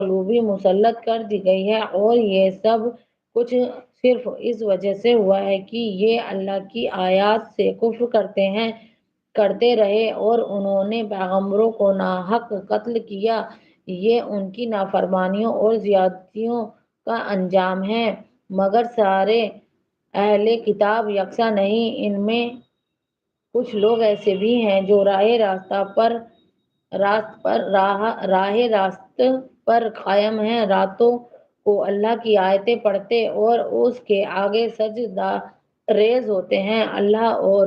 قلوبی مسلط کر دی گئی ہے، اور یہ سب کچھ صرف اس وجہ سے ہوا ہے کہ یہ اللہ کی آیات سے کفر کرتے رہے اور انہوں نے پیغمبروں کو ناحق قتل کیا۔ یہ ان کی نافرمانیوں اور زیادتیوں کا انجام ہے۔ مگر سارے اہل کتاب یکساں نہیں، ان میں کچھ لوگ ایسے بھی ہیں جو راہ راست پر قائم ہیں، راتوں کو اللہ کی آیتیں پڑھتے اور اس کے آگے سجدہ ریز ہوتے ہیں، اللہ اور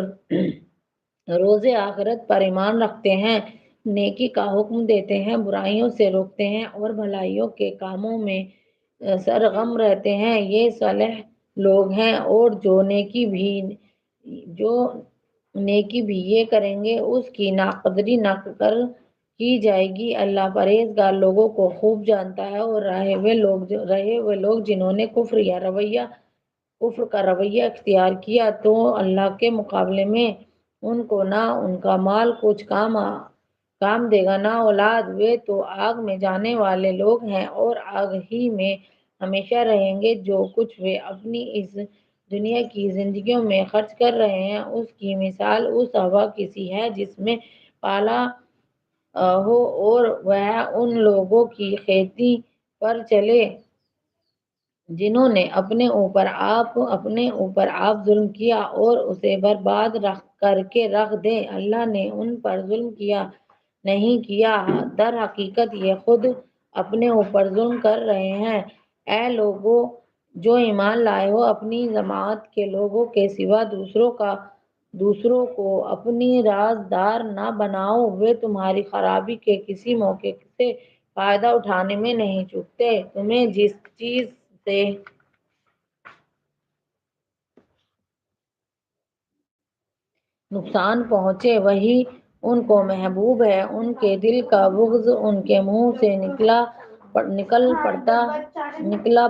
روز آخرت پر ایمان رکھتے ہیں، نیکی کا حکم دیتے ہیں، برائیوں سے روکتے ہیں اور بھلائیوں کے کاموں میں سرگرم رہتے ہیں، یہ صالح لوگ ہیں۔ اور جو نیکی بھی یہ کریں گے اس کی ناقدری نہ کر کی جائے گی۔ اللہ پرہیزگار لوگوں کو خوب جانتا ہے، اور رہے وہ لوگ جنہوں نے کفر کا رویہ اختیار کیا تو اللہ کے مقابلے میں ان کو نہ ان کا مال کچھ کام دے گا نہ اولاد، وہ تو آگ میں جانے والے لوگ ہیں اور آگ ہی میں ہمیشہ رہیں گے۔ جو کچھ وہ اپنی اس دنیا کی زندگیوں میں خرچ کر رہے ہیں اس کی مثال اس ہوا کی سی ہے جس میں پالا ہو اور وہ ان لوگوں کی کھیتی پر چلے جنہوں نے اپنے اوپر آپ ظلم کیا اور اسے برباد کر کے رکھ دیں۔ اللہ نے ان پر ظلم نہیں کیا، در حقیقت یہ خود اپنے اوپر ظلم کر رہے ہیں۔ اے لوگو جو ایمان لائے ہو، اپنی جماعت کے لوگوں کے سوا دوسروں کو اپنی رازدار نہ بناؤ، وہ تمہاری خرابی کے کسی موقع سے فائدہ اٹھانے میں نہیں چوکتے۔ تمہیں جس چیز سے نقصان پہنچے وہی ان کو محبوب ہے، ان کے دل کا بغض ان کے منہ سے نکلا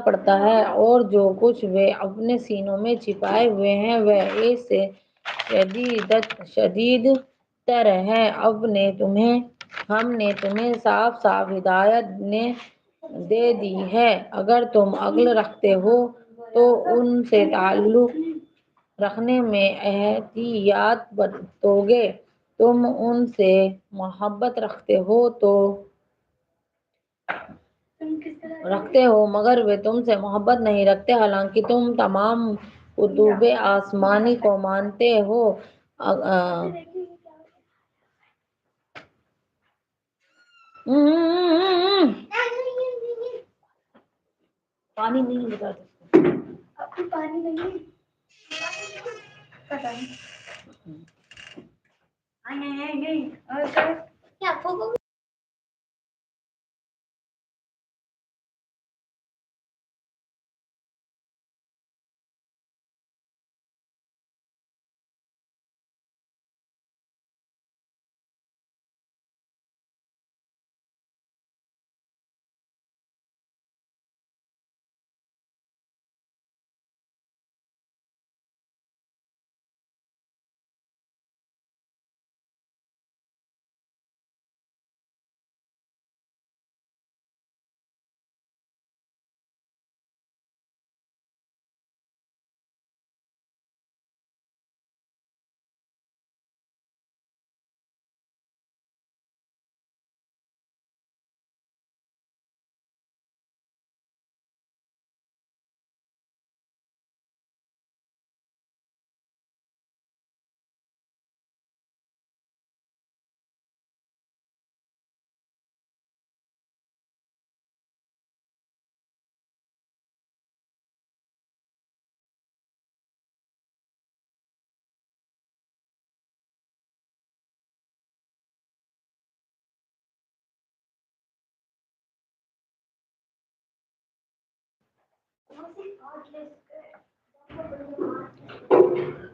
پڑتا ہے، اور جو کچھ وہ اپنے سینوں میں چھپائے ہوئے ہیں وہ اس سے شدید تر ہے۔ ہم نے تمہیں صاف صاف ہدایت دے دی ہے، اگر تم عقل رکھتے ہو تو ان سے تعلق رکھنے میں احتیاط برتو گے، تم ان سے محبت رکھتے ہو مگر وہ تم سے محبت نہیں رکھتے، حالانکہ تم تمام کتب آسمانی کو مانتے ہو۔ پانی نہیں بتا پانی نہیں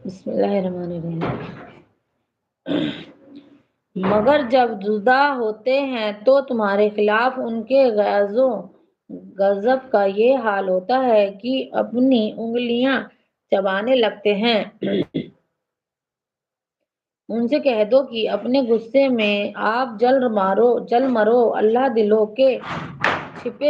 بسم اللہ الرحمن الرحیم۔ مگر جب جدا ہوتے ہیں تو تمہارے خلاف ان کے غیظ و غضب کا یہ حال ہوتا ہے کہ اپنی انگلیاں چبانے لگتے ہیں۔ ان سے کہہ دو کہ اپنے غصے میں آپ جل مرو، اللہ دلوں کے چھپے